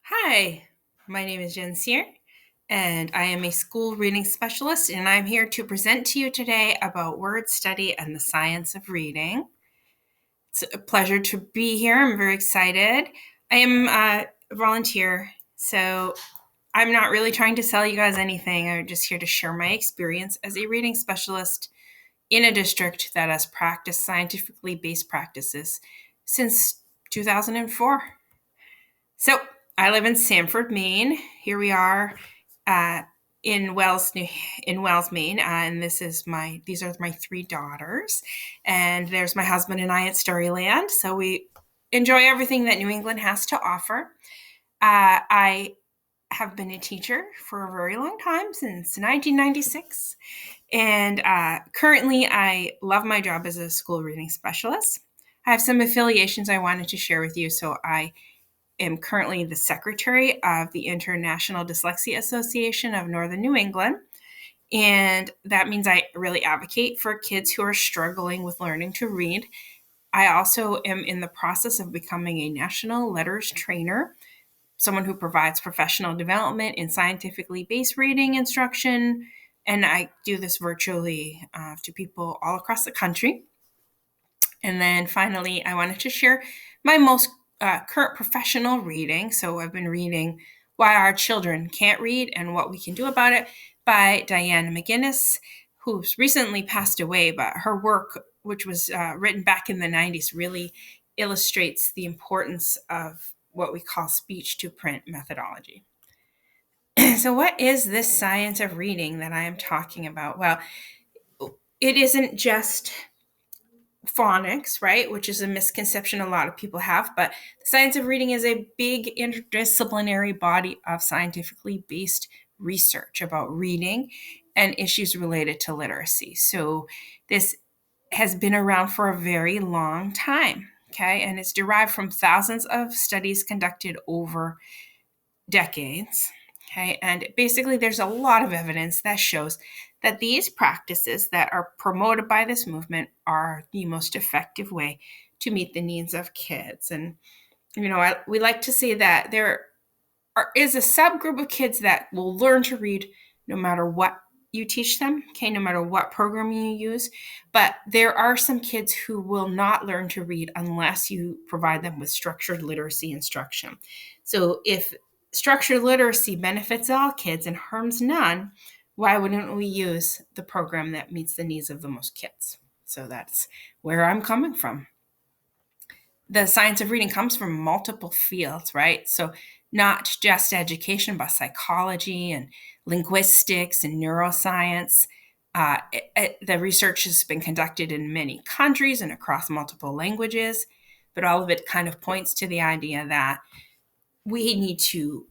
Hi, my name is Jen Sear, and I am a school reading specialist, and I'm here to present to you today about word study and the science of reading. It's a pleasure to be here. I'm very excited. I am a volunteer, so I'm not really trying to sell you guys anything. I'm just here to share my experience as a reading specialist in a district that has practiced scientifically based practices since 2004. So I live in Sanford, Maine. Here we are uh, in Wells, Maine, and these are my three daughters, and there's my husband and I at Storyland. So we enjoy everything that New England has to offer. I have been a teacher for a very long time, since 1996, and currently I love my job as a school reading specialist. I have some affiliations I wanted to share with you, so I am currently the secretary of the International Dyslexia Association of Northern New England. And that means I really advocate for kids who are struggling with learning to read. I also am in the process of becoming a national letters trainer, someone who provides professional development in scientifically based reading instruction. And I do this virtually to people all across the country. And then finally, I wanted to share my most current professional reading. So I've been reading Why Our Children Can't Read and What We Can Do About It by Diane McGinnis, who's recently passed away, but her work, which was written back in the 90s, really illustrates the importance of what we call speech to print methodology. So, what is this science of reading that I am talking about? Well, it isn't just phonics, right? Which is a misconception a lot of people have. But the science of reading is a big interdisciplinary body of scientifically based research about reading and issues related to literacy. So this has been around for a very long time. Okay. And it's derived from thousands of studies conducted over decades. Okay. And basically, there's a lot of evidence that shows that these practices that are promoted by this movement are the most effective way to meet the needs of kids. And, we like to say that is a subgroup of kids that will learn to read no matter what you teach them, okay, no matter what program you use. But there are some kids who will not learn to read unless you provide them with structured literacy instruction. So if structured literacy benefits all kids and harms none, why wouldn't we use the program that meets the needs of the most kids? So that's where I'm coming from. The science of reading comes from multiple fields, right? So not just education, but psychology and linguistics and neuroscience. The research has been conducted in many countries and across multiple languages, but all of it kind of points to the idea that we need to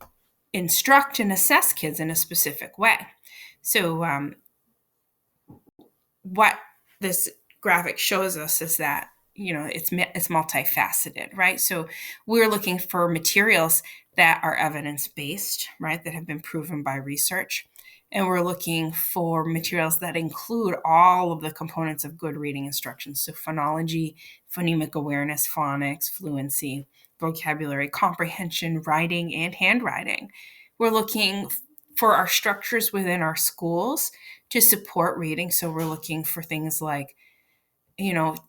instruct and assess kids in a specific way. So, what this graphic shows us is that it's multifaceted, right? So we're looking for materials that are evidence based, right, that have been proven by research, and we're looking for materials that include all of the components of good reading instruction. So phonology, phonemic awareness, phonics, fluency, vocabulary, comprehension, writing, and handwriting. We're looking for our structures within our schools to support reading. So we're looking for things like,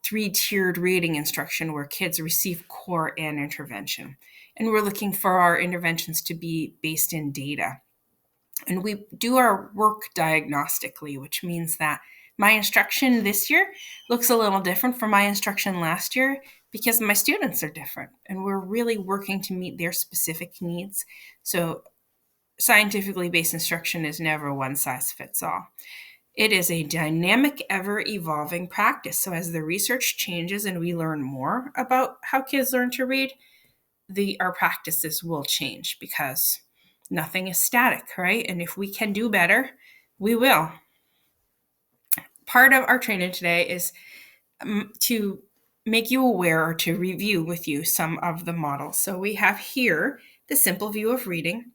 three-tiered reading instruction where kids receive core and intervention. And we're looking for our interventions to be based in data. And we do our work diagnostically, which means that my instruction this year looks a little different from my instruction last year because my students are different. And we're really working to meet their specific needs. So scientifically based instruction is never one size fits all. It is a dynamic, ever evolving practice. So, as the research changes and we learn more about how kids learn to read, our practices will change because nothing is static, right? And if we can do better, we will. Part of our training today is to make you aware or to review with you some of the models. So, we have here the simple view of reading.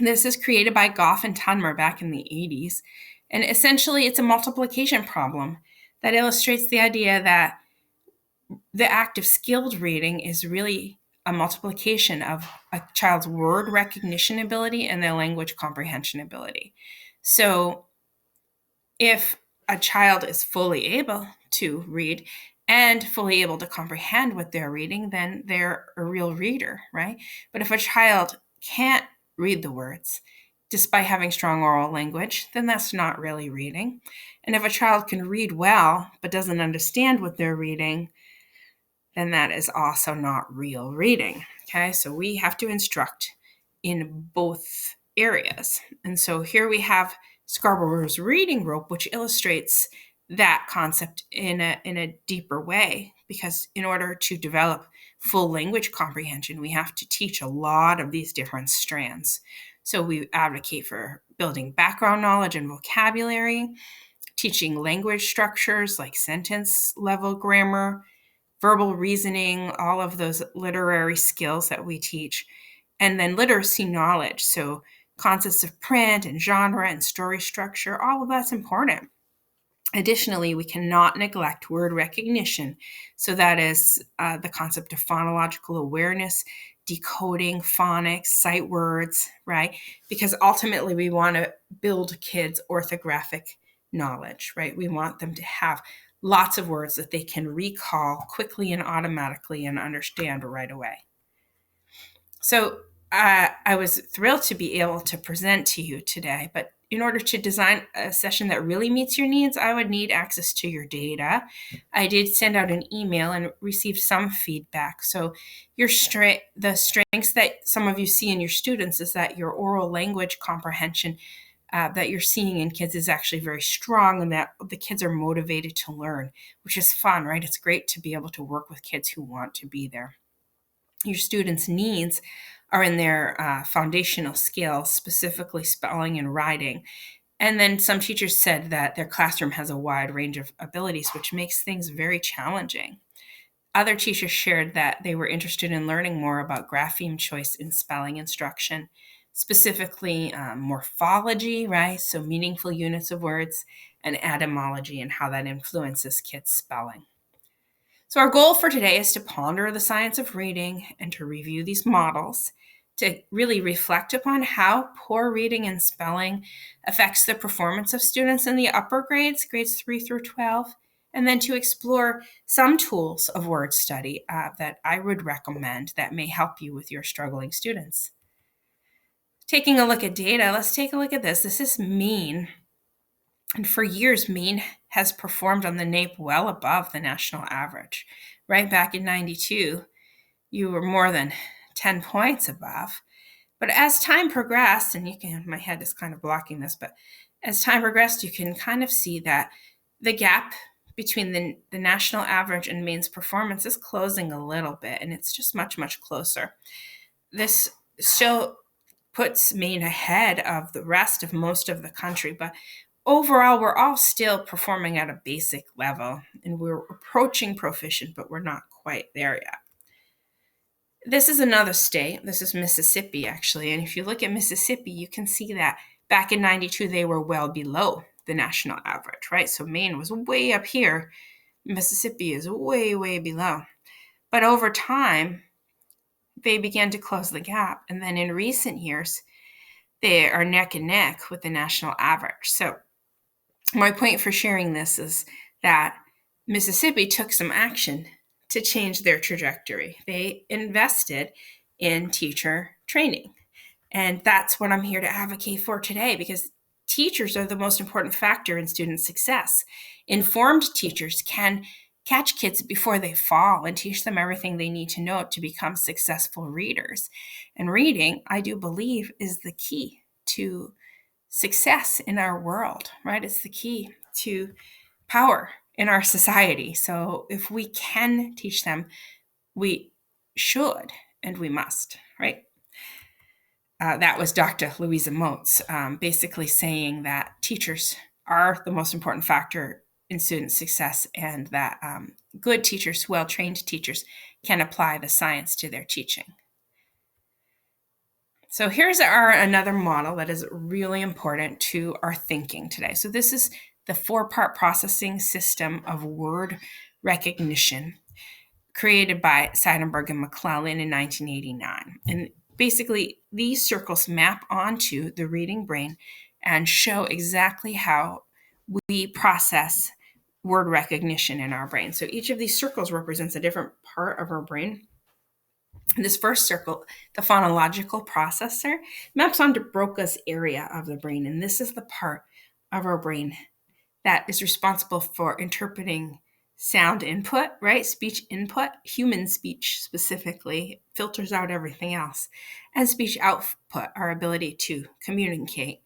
This is created by Goff and Tunmer back in the 80s. And essentially, it's a multiplication problem that illustrates the idea that the act of skilled reading is really a multiplication of a child's word recognition ability and their language comprehension ability. So if a child is fully able to read and fully able to comprehend what they're reading, then they're a real reader, right? But if a child can't read the words despite having strong oral language, then that's not really reading. And if a child can read well but doesn't understand what they're reading, then that is also not real reading. Okay, so we have to instruct in both areas. And so here we have Scarborough's reading rope, which illustrates that concept in a deeper way, because in order to develop full language comprehension, we have to teach a lot of these different strands. So we advocate for building background knowledge and vocabulary, teaching language structures like sentence level grammar, verbal reasoning, all of those literary skills that we teach, and then literacy knowledge. So concepts of print and genre and story structure, all of that's important. Additionally, we cannot neglect word recognition. So that is the concept of phonological awareness, decoding phonics, sight words, right? Because ultimately we want to build kids' orthographic knowledge, right? We want them to have lots of words that they can recall quickly and automatically and understand right away. So I was thrilled to be able to present to you today, but in order to design a session that really meets your needs, I would need access to your data. I did send out an email and received some feedback. So the strengths that some of you see in your students is that your oral language comprehension that you're seeing in kids is actually very strong, and that the kids are motivated to learn, which is fun, right? It's great to be able to work with kids who want to be there. Your students' needs are in their foundational skills, specifically spelling and writing. And then some teachers said that their classroom has a wide range of abilities, which makes things very challenging. Other teachers shared that they were interested in learning more about grapheme choice in spelling instruction, specifically morphology, right? So meaningful units of words, and etymology and how that influences kids' spelling. So our goal for today is to ponder the science of reading and to review these models, to really reflect upon how poor reading and spelling affects the performance of students in the upper grades, grades 3 through 12, and then to explore some tools of word study that I would recommend that may help you with your struggling students. Taking a look at data, let's take a look at this. This is Maine. And for years, Maine has performed on the NAEP well above the national average. Right back in 92, you were more than 10 points above. But as time progressed, and my head is kind of blocking this, but as time progressed, you can kind of see that the gap between the national average and Maine's performance is closing a little bit, and it's just much, much closer. This still puts Maine ahead of the rest of most of the country, but overall, we're all still performing at a basic level, and we're approaching proficient, but we're not quite there yet. This is another state. This is Mississippi, actually. And if you look at Mississippi, you can see that back in 92, they were well below the national average, right? So Maine was way up here. Mississippi is way, way below. But over time, they began to close the gap. And then in recent years, they are neck and neck with the national average. So my point for sharing this is that Mississippi took some action to change their trajectory. They invested in teacher training. And that's what I'm here to advocate for today, because teachers are the most important factor in student success. Informed teachers can catch kids before they fall and teach them everything they need to know to become successful readers. And reading, I do believe, is the key to success in our world, right? It's the key to power in our society. So if we can teach them, we should and we must, right? That was Dr. Louisa Moats, basically saying that teachers are the most important factor in student success, and that good teachers, well-trained teachers, can apply the science to their teaching. So here's another model that is really important to our thinking today. So this is the 4-part processing system of word recognition, created by Seidenberg and McClellan in 1989. And basically, these circles map onto the reading brain and show exactly how we process word recognition in our brain. So each of these circles represents a different part of our brain. This first circle, the phonological processor, maps onto Broca's area of the brain. And this is the part of our brain that is responsible for interpreting sound input, right? Speech input, human speech specifically, filters out everything else, and speech output, our ability to communicate.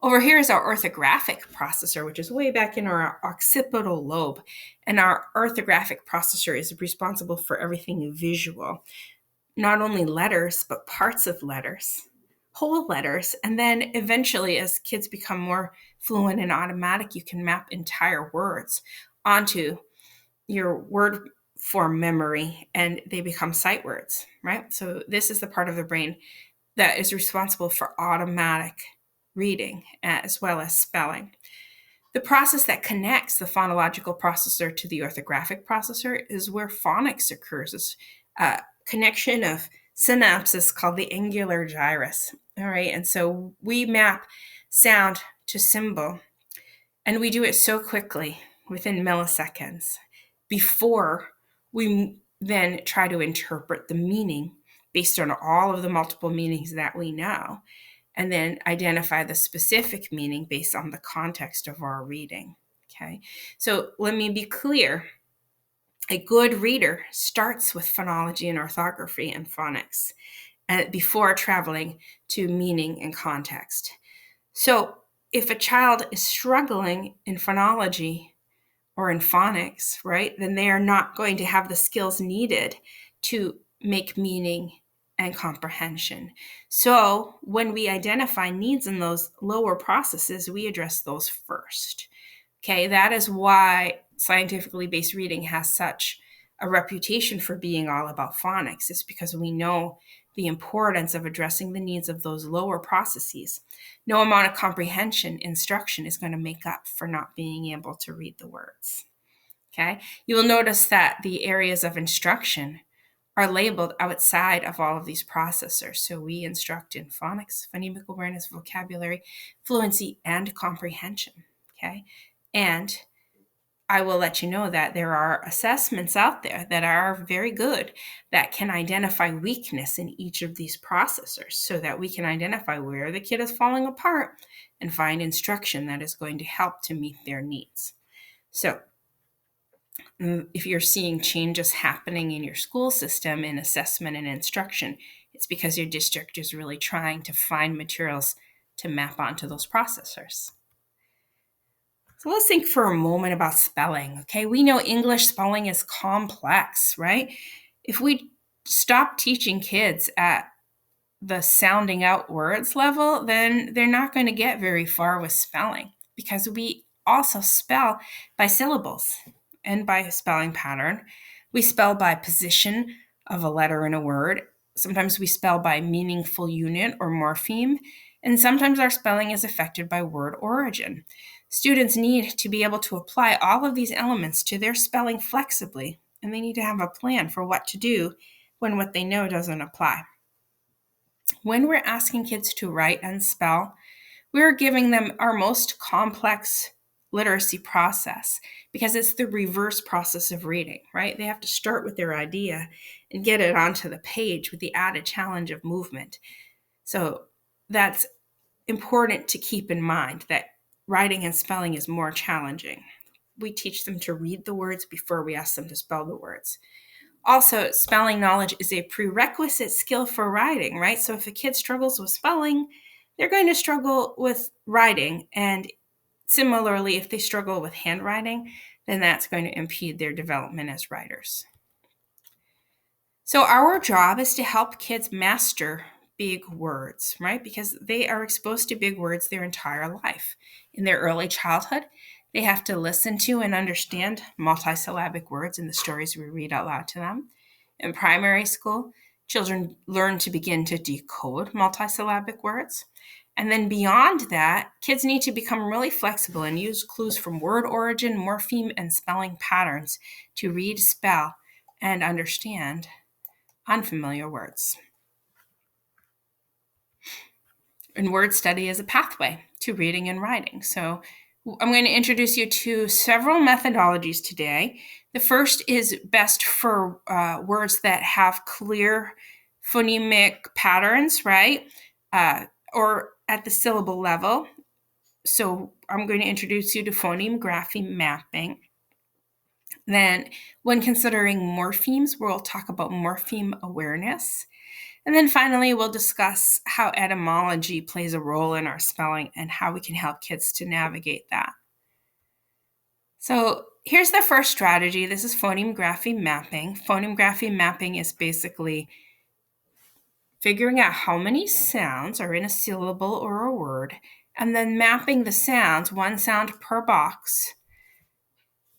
Over here is our orthographic processor, which is way back in our occipital lobe. And our orthographic processor is responsible for everything visual, not only letters, but parts of letters, whole letters. And then eventually, as kids become more fluent and automatic, you can map entire words onto your word form memory and they become sight words, right? So this is the part of the brain that is responsible for automatic reading as well as spelling. The process that connects the phonological processor to the orthographic processor is where phonics occurs. It's a connection of synapses called the angular gyrus. All right, and so we map sound to symbol, and we do it so quickly within milliseconds before we then try to interpret the meaning based on all of the multiple meanings that we know, and then identify the specific meaning based on the context of our reading. Okay, so let me be clear. A good reader starts with phonology and orthography and phonics before traveling to meaning and context. So if a child is struggling in phonology or in phonics, right, then they are not going to have the skills needed to make meaning and comprehension. So when we identify needs in those lower processes, we address those first. Okay, that is why scientifically based reading has such a reputation for being all about phonics. It's because we know the importance of addressing the needs of those lower processes. No amount of comprehension instruction is going to make up for not being able to read the words. Okay, you will notice that the areas of instruction are labeled outside of all of these processors. So we instruct in phonics, phonemic awareness, vocabulary, fluency, and comprehension. Okay, and I will let you know that there are assessments out there that are very good that can identify weakness in each of these processors so that we can identify where the kid is falling apart and find instruction that is going to help to meet their needs. So if you're seeing changes happening in your school system in assessment and instruction, it's because your district is really trying to find materials to map onto those processors. So let's think for a moment about spelling, okay? We know English spelling is complex, right? If we stop teaching kids at the sounding out words level, then they're not going to get very far with spelling because we also spell by syllables and by spelling pattern. We spell by position of a letter in a word. Sometimes we spell by meaningful unit or morpheme, and sometimes our spelling is affected by word origin. Students need to be able to apply all of these elements to their spelling flexibly, and they need to have a plan for what to do when what they know doesn't apply. When we're asking kids to write and spell, we're giving them our most complex literacy process because it's the reverse process of reading, right? They have to start with their idea and get it onto the page with the added challenge of movement. So that's important to keep in mind that writing and spelling is more challenging. We teach them to read the words before we ask them to spell the words. Also, spelling knowledge is a prerequisite skill for writing, right? So if a kid struggles with spelling, they're going to struggle with writing. And similarly, if they struggle with handwriting, then that's going to impede their development as writers. So our job is to help kids master big words, right? Because they are exposed to big words their entire life. In their early childhood, they have to listen to and understand multisyllabic words in the stories we read out loud to them. In primary school, children learn to begin to decode multisyllabic words. And then beyond that, kids need to become really flexible and use clues from word origin, morpheme, and spelling patterns to read, spell, and understand unfamiliar words. And word study is a pathway to reading and writing. So I'm going to introduce you to several methodologies today. The first is best for words that have clear phonemic patterns, right? Or at the syllable level. So I'm going to introduce you to phoneme-grapheme mapping. Then when considering morphemes, we'll talk about morpheme awareness. And then finally, we'll discuss how etymology plays a role in our spelling and how we can help kids to navigate that. So here's the first strategy. This is phoneme-grapheme mapping. Phoneme-grapheme mapping is basically figuring out how many sounds are in a syllable or a word, and then mapping the sounds, one sound per box,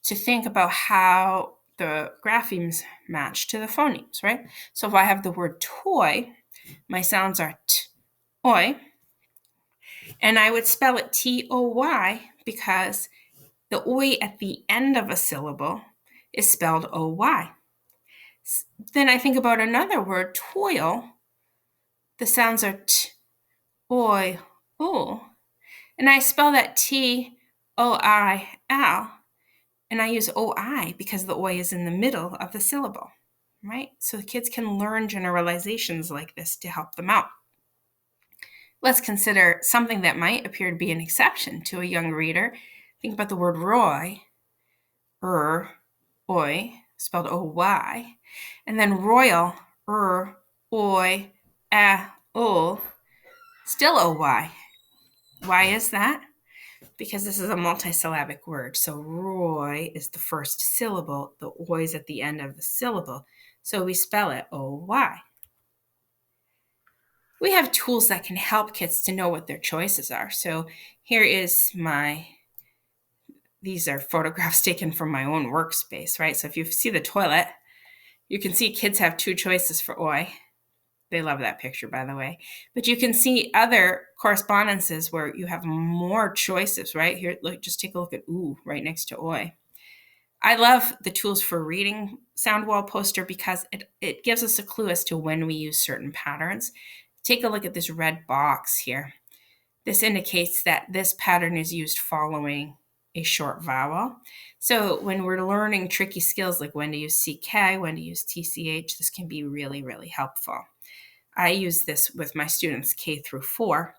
to think about how the graphemes match to the phonemes, right? So if I have the word toy, my sounds are t, oi, and I would spell it T-O-Y because the oi at the end of a syllable is spelled O-Y. Then I think about another word, toil. The sounds are t, oi, o, and I spell that T-O-I-L, and I use O-I because the oi is in the middle of the syllable, right? So the kids can learn generalizations like this to help them out. Let's consider something that might appear to be an exception to a young reader. Think about the word Roy, oi, spelled O-Y, and then royal, oi, o, still O-Y. Why is that? Because this is a multisyllabic word. So Roy is the first syllable, the oi is at the end of the syllable. So we spell it O-Y. We have tools that can help kids to know what their choices are. So here is these are photographs taken from my own workspace, right? So if you see the toilet, you can see kids have two choices for oi. They love that picture, by the way. But you can see other correspondences where you have more choices, right? Here, look, just take a look at ooh right next to oi. I love the tools for reading sound wall poster because it gives us a clue as to when we use certain patterns. Take a look at this red box here. This indicates that this pattern is used following a short vowel. So when we're learning tricky skills like when to use CK, when to use TCH, this can be really, really helpful. I use this with my students K through 4.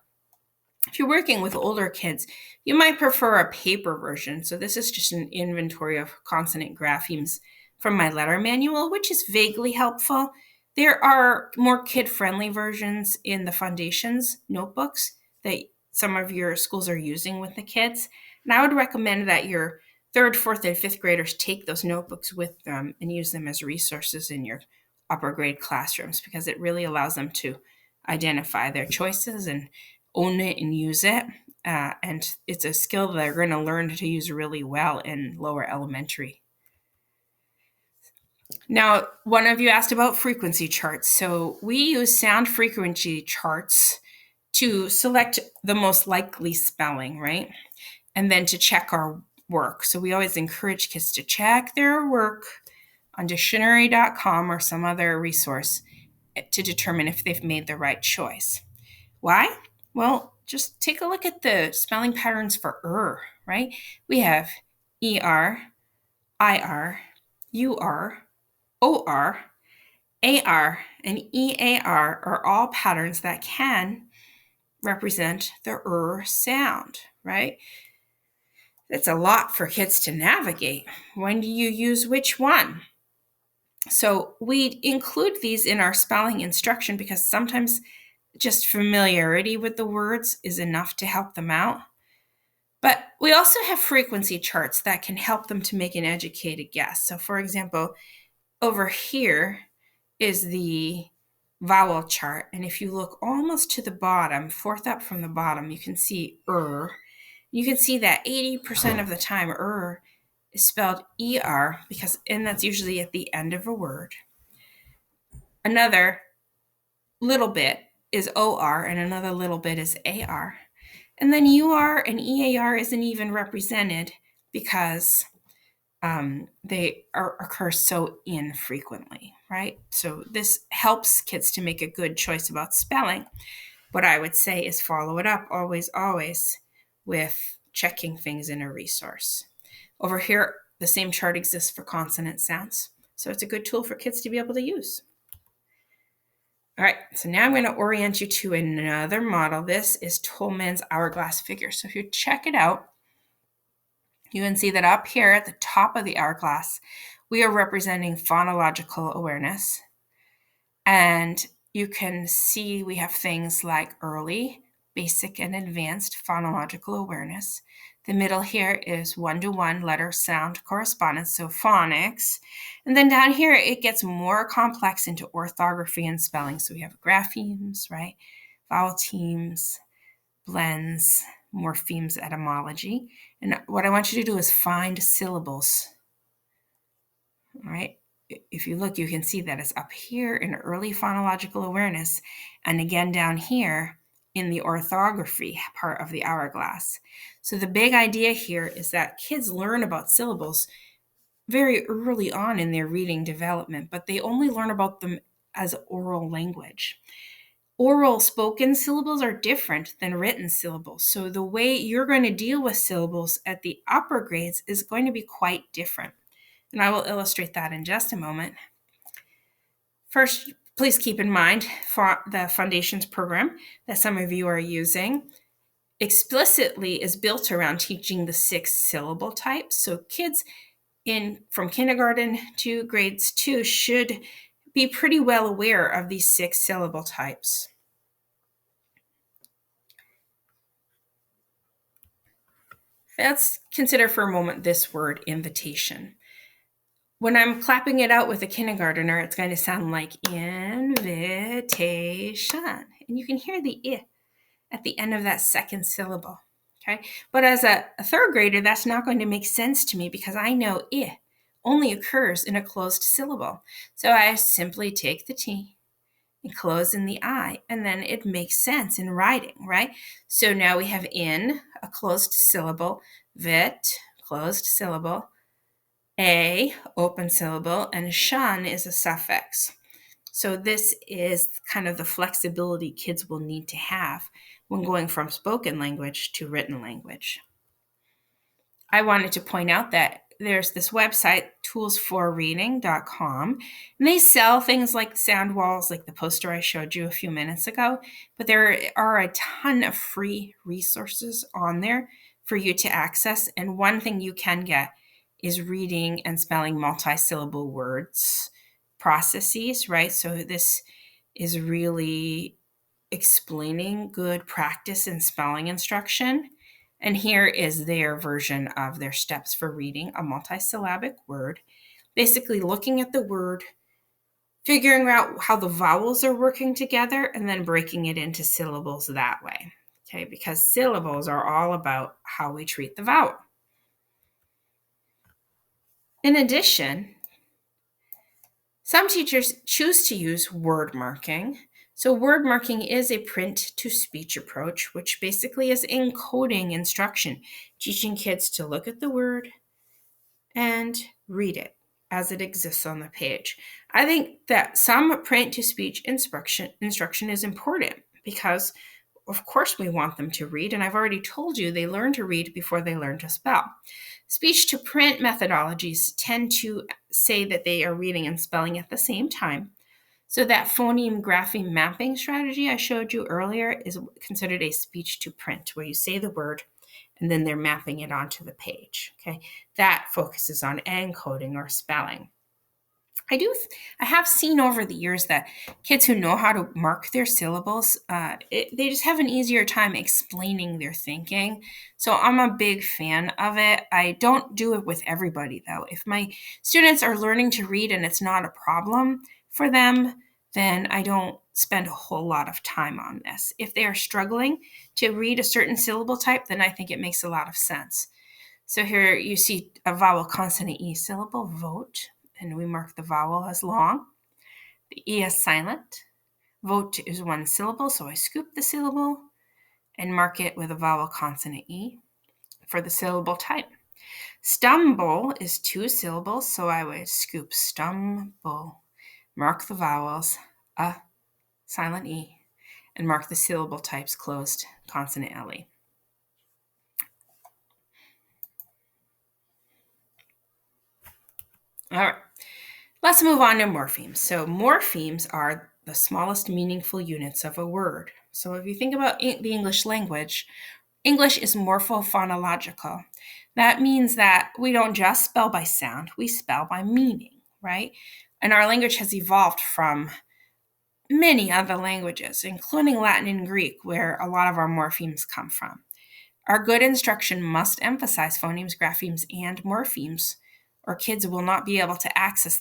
If you're working with older kids, you might prefer a paper version. So this is just an inventory of consonant graphemes from my letter manual, which is vaguely helpful. There are more kid-friendly versions in the Foundations notebooks that some of your schools are using with the kids. And I would recommend that your 3rd, 4th, and 5th graders take those notebooks with them and use them as resources in your upper grade classrooms because it really allows them to identify their choices and own it and use it. And it's a skill that they're going to learn to use really well in lower elementary. Now, one of you asked about frequency charts. So we use sound frequency charts to select the most likely spelling, right? And then to check our work. So we always encourage kids to check their work on dictionary.com or some other resource to determine if they've made the right choice. Why? Well, just take a look at the spelling patterns for right? We have ER, IR, UR, OR, AR, and EAR are all patterns that can represent the sound, right? It's a lot for kids to navigate. When do you use which one? So we include these in our spelling instruction because sometimes just familiarity with the words is enough to help them out. But we also have frequency charts that can help them to make an educated guess. So for example, over here is the vowel chart. And if you look almost to the bottom, 4th up from the bottom, you can see You can see that 80% of the time is spelled ER and that's usually at the end of a word. Another little bit is OR and another little bit is AR. And then UR and EAR isn't even represented because occur so infrequently, right? So this helps kids to make a good choice about spelling. What I would say is follow it up always, always with checking things in a resource. Over here, the same chart exists for consonant sounds. So it's a good tool for kids to be able to use. All right, so now I'm going to orient you to another model. This is Tolman's hourglass figure. So if you check it out, you can see that up here at the top of the hourglass, we are representing phonological awareness. And you can see we have things like early, basic, and advanced phonological awareness. The middle here is one-to-one letter sound correspondence, so phonics. And then down here, it gets more complex into orthography and spelling. So we have graphemes, right? Vowel teams, blends, morphemes, etymology. And what I want you to do is find syllables, all right? If you look, you can see that it's up here in early phonological awareness, and again down here in the orthography part of the hourglass. So the big idea here is that kids learn about syllables very early on in their reading development, but they only learn about them as oral language. Oral spoken syllables are different than written syllables. So the way you're going to deal with syllables at the upper grades is going to be quite different. And I will illustrate that in just a moment. First, please keep in mind for the Foundations program that some of you are using explicitly is built around teaching the 6 syllable types. So kids from kindergarten to grades 2 should be pretty well aware of these 6 syllable types. Let's consider for a moment this word, invitation. When I'm clapping it out with a kindergartner, it's going to sound like invitation. And you can hear the I at the end of that second syllable. Okay. But as a third grader, that's not going to make sense to me because I know I only occurs in a closed syllable. So I simply take the T and close in the I, and then it makes sense in writing, right? So now we have in, a closed syllable, vit, closed syllable, a, open syllable, and shan is a suffix. So this is kind of the flexibility kids will need to have when going from spoken language to written language. I wanted to point out that there's this website, toolsforreading.com, and they sell things like sound walls, like the poster I showed you a few minutes ago, but there are a ton of free resources on there for you to access. And one thing you can get is reading and spelling multi-syllable words processes, right? So this is really explaining good practice in spelling instruction. And here is their version of their steps for reading a multisyllabic word, basically looking at the word, figuring out how the vowels are working together, and then breaking it into syllables that way. Okay, because syllables are all about how we treat the vowel. In addition, some teachers choose to use word marking. So word marking is a print-to-speech approach, which basically is encoding instruction, teaching kids to look at the word and read it as it exists on the page. I think that some print-to-speech instruction is important because, of course, we want them to read, and I've already told you they learn to read before they learn to spell. Speech-to-print methodologies tend to say that they are reading and spelling at the same time. So that phoneme-grapheme mapping strategy I showed you earlier is considered a speech-to-print, where you say the word and then they're mapping it onto the page. Okay, that focuses on encoding or spelling. I have seen over the years that kids who know how to mark their syllables, they just have an easier time explaining their thinking. So I'm a big fan of it. I don't do it with everybody, though. If my students are learning to read and it's not a problem for them, then I don't spend a whole lot of time on this. If they are struggling to read a certain syllable type, then I think it makes a lot of sense. So here you see a vowel consonant E syllable, vote, and we mark the vowel as long. The E is silent. Vote is one syllable, so I scoop the syllable and mark it with a vowel consonant E for the syllable type. Stumble is 2 syllables, so I would scoop stumble. Mark the vowels, a, silent e, and mark the syllable types closed, consonant le. All right, let's move on to morphemes. So morphemes are the smallest meaningful units of a word. So if you think about the English language, English is morphophonological. That means that we don't just spell by sound, we spell by meaning, right? And our language has evolved from many other languages, including Latin and Greek, where a lot of our morphemes come from. Our good instruction must emphasize phonemes, graphemes, and morphemes, or kids will not be able to access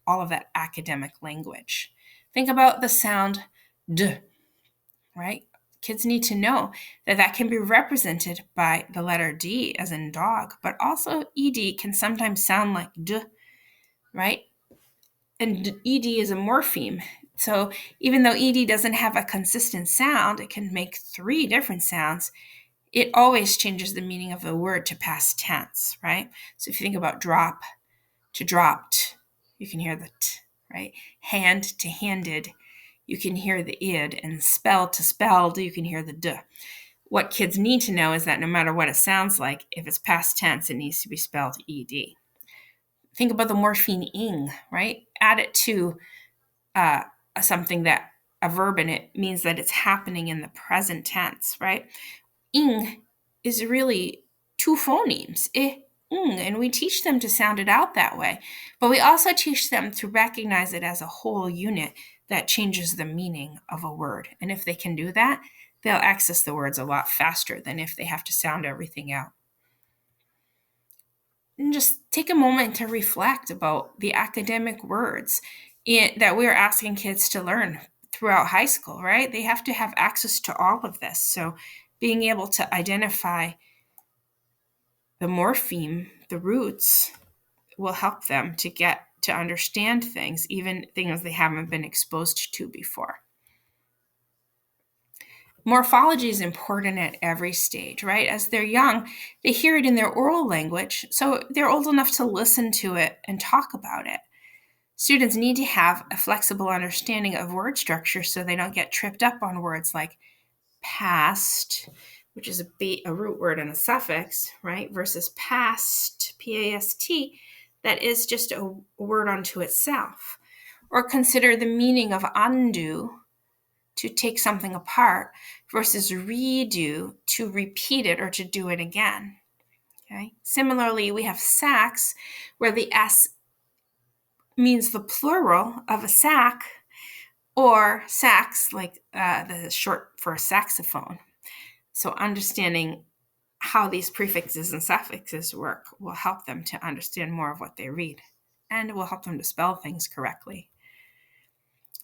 all of that academic language. Think about the sound d, right? Kids need to know that can be represented by the letter D as in dog, but also ed can sometimes sound like d, right? And ed is a morpheme. So even though ed doesn't have a consistent sound, it can make 3 different sounds. It always changes the meaning of the word to past tense, right? So if you think about drop to dropped, you can hear the t, right? Hand to handed, you can hear the id, and spell to spelled, you can hear the d. What kids need to know is that no matter what it sounds like, if it's past tense, it needs to be spelled ed. Think about the morpheme ing, right? Add it to something that a verb in it means that it's happening in the present tense, right? Ing is really 2 phonemes, and we teach them to sound it out that way. But we also teach them to recognize it as a whole unit that changes the meaning of a word. And if they can do that, they'll access the words a lot faster than if they have to sound everything out. And just take a moment to reflect about the academic words that we're asking kids to learn throughout high school, right? They have to have access to all of this. So being able to identify the morpheme, the roots, will help them to get to understand things, even things they haven't been exposed to before. Morphology is important at every stage, right? As they're young, they hear it in their oral language, so they're old enough to listen to it and talk about it. Students need to have a flexible understanding of word structure so they don't get tripped up on words like past, which is a root word and a suffix, right? Versus past, P-A-S-T, that is just a word unto itself. Or consider the meaning of undo, to take something apart, versus redo, to repeat it or to do it again. Okay. Similarly, we have sax, where the S means the plural of a sack, or sax, like the short for a saxophone. So understanding how these prefixes and suffixes work will help them to understand more of what they read, and it will help them to spell things correctly.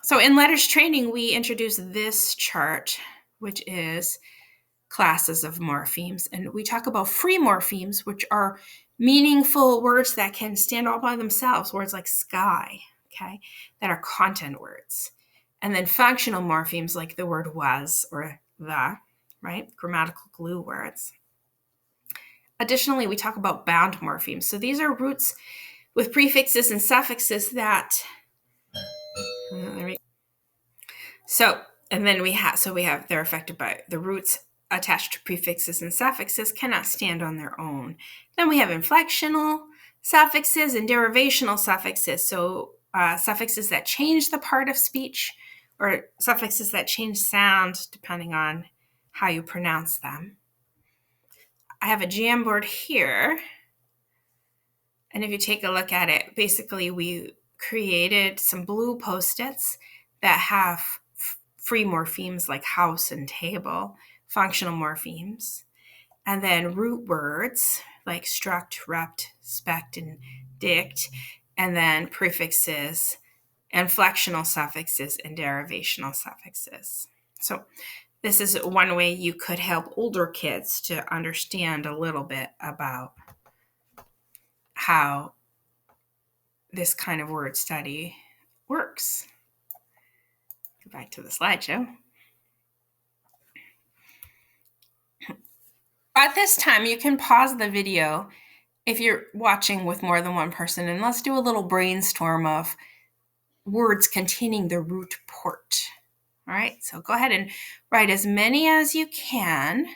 So in letters training, we introduce this chart, which is classes of morphemes. And we talk about free morphemes, which are meaningful words that can stand all by themselves, words like sky, okay, that are content words. And then functional morphemes like the word was or the, right, grammatical glue words. Additionally, we talk about bound morphemes. So these are roots with prefixes and suffixes that they're affected by the roots attached to prefixes and suffixes cannot stand on their own. Then we have inflectional suffixes and derivational suffixes. So suffixes that change the part of speech, or suffixes that change sound depending on how you pronounce them. I have a Jamboard here, and if you take a look at it, basically we created some blue Post-its that have free morphemes like house and table, functional morphemes, and then root words like struct, rupt, spect, and dict, and then prefixes, inflectional suffixes, and derivational suffixes. So this is one way you could help older kids to understand a little bit about how this kind of word study works. Go back to the slideshow. At this time, you can pause the video if you're watching with more than one person, and let's do a little brainstorm of words containing the root port. All right, so go ahead and write as many as you can.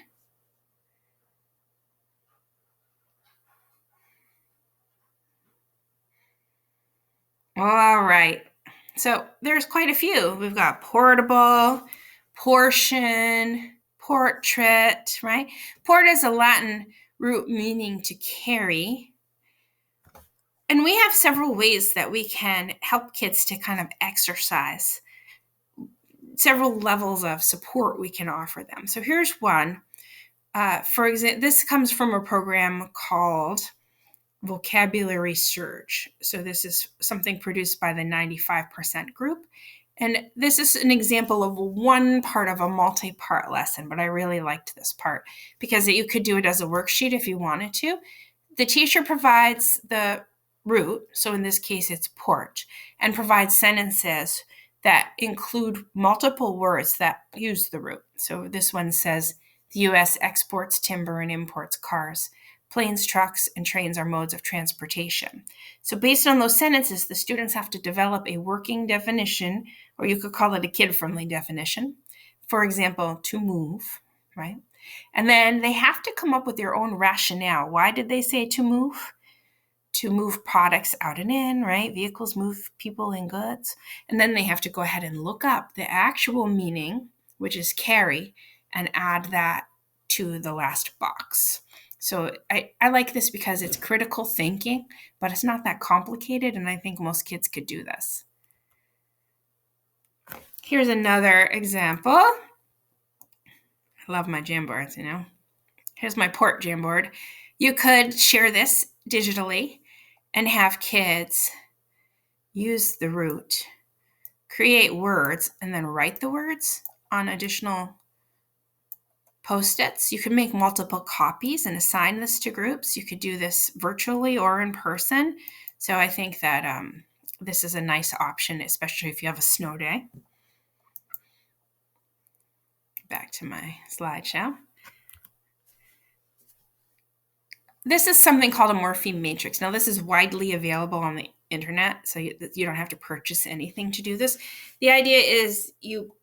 All right, so there's quite a few. We've got portable, portion, portrait, right? Port is a Latin root meaning to carry. And we have several ways that we can help kids to kind of exercise, several levels of support we can offer them. So here's one. For example, this comes from a program called Vocabulary Surge. So this is something produced by the 95% group. And this is an example of one part of a multi-part lesson, but I really liked this part because you could do it as a worksheet if you wanted to. The teacher provides the root, so in this case it's port, and provides sentences that include multiple words that use the root. So this one says, the U.S. exports timber and imports cars. Planes, trucks, and trains are modes of transportation. So based on those sentences, the students have to develop a working definition, or you could call it a kid-friendly definition. For example, to move, right? And then they have to come up with their own rationale. Why did they say to move? To move products out and in, right? Vehicles move people and goods. And then they have to go ahead and look up the actual meaning, which is carry, and add that to the last box. So I like this because it's critical thinking, but it's not that complicated, and I think most kids could do this. Here's another example. I love my Jamboards, you know. Here's my port Jamboard. You could share this digitally and have kids use the root, create words, and then write the words on additional Post-its. You could make multiple copies and assign this to groups. You could do this virtually or in person. So I think that this is a nice option, especially if you have a snow day. Back to my slideshow. This is something called a morpheme matrix. Now, this is widely available on the internet, so you don't have to purchase anything to do this. The idea is you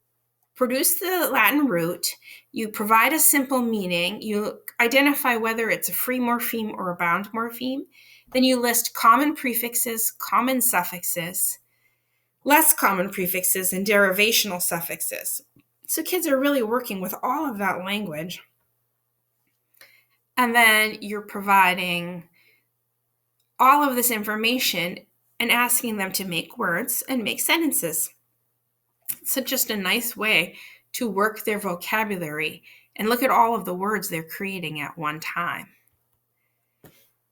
produce the Latin root, you provide a simple meaning, you identify whether it's a free morpheme or a bound morpheme, then you list common prefixes, common suffixes, less common prefixes, and derivational suffixes. So kids are really working with all of that language. And then you're providing all of this information and asking them to make words and make sentences. So just a nice way to work their vocabulary and look at all of the words they're creating at one time.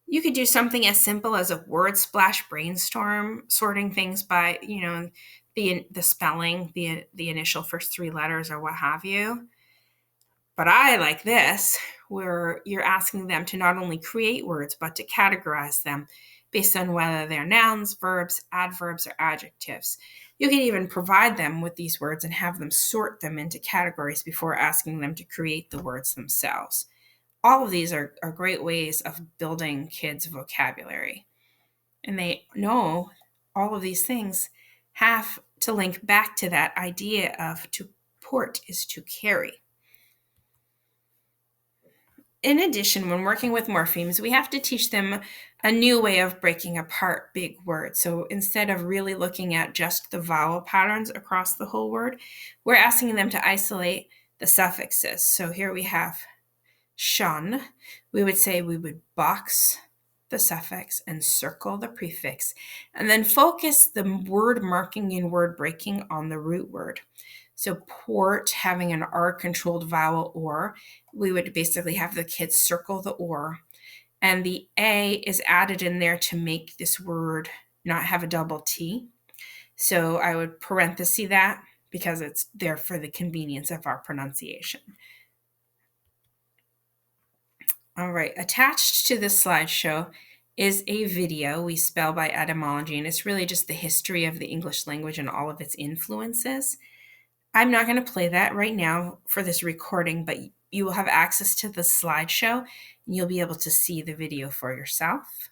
You could do something as simple as a word splash brainstorm, sorting things by, the spelling, the initial first three letters or what have you. But I like this, where you're asking them to not only create words, but to categorize them based on whether they're nouns, verbs, adverbs, or adjectives. You can even provide them with these words and have them sort them into categories before asking them to create the words themselves. All of these are great ways of building kids' vocabulary. And they know all of these things have to link back to that idea of to port is to carry. In addition, when working with morphemes, we have to teach them a new way of breaking apart big words. So instead of really looking at just the vowel patterns across the whole word, we're asking them to isolate the suffixes. So here we have shun. We would box the suffix and circle the prefix, and then focus the word marking and word breaking on the root word. So port, having an R-controlled vowel or, we would basically have the kids circle the or, and the A is added in there to make this word not have a double T. So I would parenthesis that because it's there for the convenience of our pronunciation. All right, attached to this slideshow is a video we spell by etymology, and it's really just the history of the English language and all of its influences. I'm not going to play that right now for this recording, but you will have access to the slideshow and you'll be able to see the video for yourself.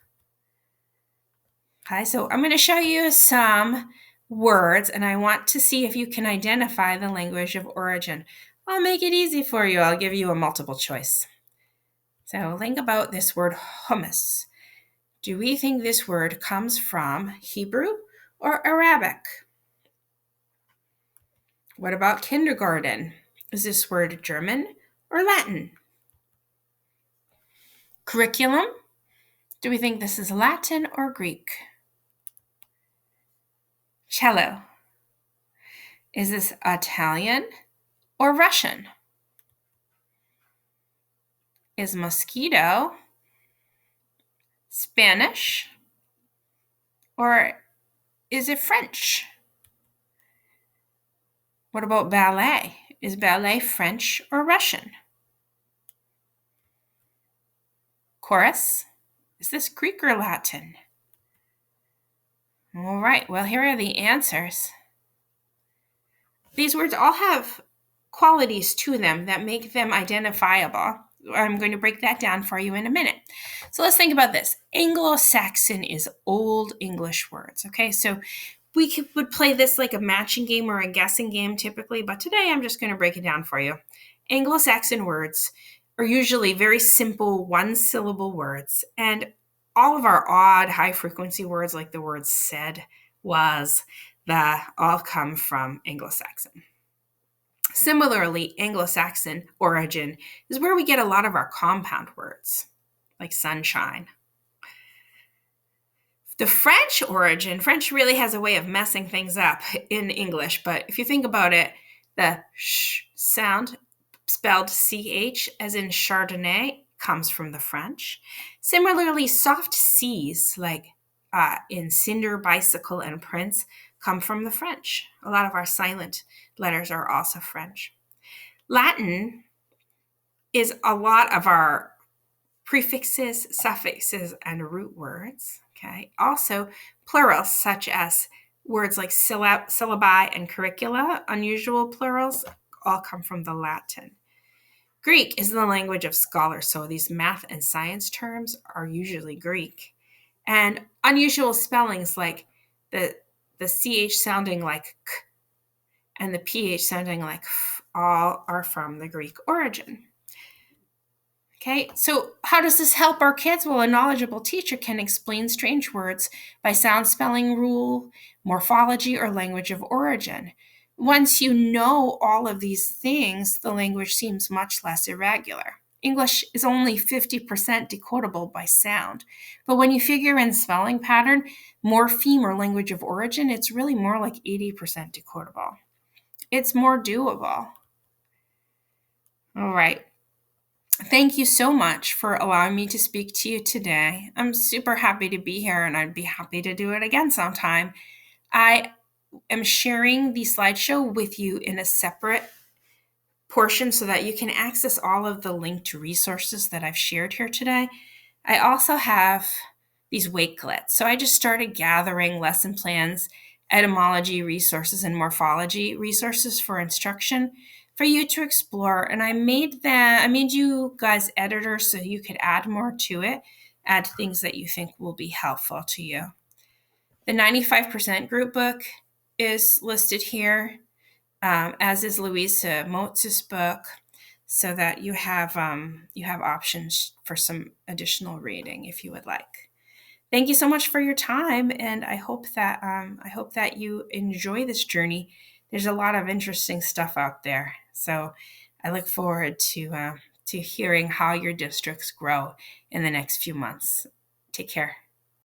Okay, so I'm going to show you some words and I want to see if you can identify the language of origin. I'll make it easy for you. I'll give you a multiple choice. So think about this word hummus. Do we think this word comes from Hebrew or Arabic? What about kindergarten? Is this word German or Latin? Curriculum? Do we think this is Latin or Greek? Cello. Is this Italian or Russian? Is mosquito Spanish or is it French? What about ballet? Is ballet French or Russian? Chorus? Is this Greek or Latin? All right, well, here are the answers. These words all have qualities to them that make them identifiable. I'm going to break that down for you in a minute. So let's think about this. Anglo-Saxon is Old English words, okay? So would play this like a matching game or a guessing game typically, but today I'm just going to break it down for you. Anglo-Saxon words are usually very simple one-syllable words, and all of our odd high-frequency words like the word said, was, the, all come from Anglo-Saxon. Similarly, Anglo-Saxon origin is where we get a lot of our compound words, like sunshine. The French origin, French really has a way of messing things up in English, but if you think about it, the sh sound, spelled ch, as in Chardonnay, comes from the French. Similarly, soft C's, like in cinder, bicycle, and prince, come from the French. A lot of our silent letters are also French. Latin is a lot of our prefixes, suffixes, and root words. Okay. Also, plurals such as words like syllabi and curricula, unusual plurals, all come from the Latin. Greek is the language of scholars, so these math and science terms are usually Greek. And unusual spellings like the ch sounding like k and the ph sounding like f, all are from the Greek origin. Okay, so how does this help our kids? Well, a knowledgeable teacher can explain strange words by sound spelling rule, morphology, or language of origin. Once you know all of these things, the language seems much less irregular. English is only 50% decodable by sound, but when you figure in spelling pattern, morpheme, or language of origin, it's really more like 80% decodable. It's more doable. All right. Thank you so much for allowing me to speak to you today. I'm super happy to be here and I'd be happy to do it again sometime. I am sharing the slideshow with you in a separate portion so that you can access all of the linked resources that I've shared here today. I also have these Wakelets. So I just started gathering lesson plans, etymology resources, and morphology resources for instruction for you to explore. And I made you guys editors so you could add more to it, add things that you think will be helpful to you. The 95% group book is listed here, as is Louisa Motz's book, so that you have options for some additional reading if you would like. Thank you so much for your time, and I hope that you enjoy this journey. There's a lot of interesting stuff out there, so I look forward to hearing how your districts grow in the next few months. Take care.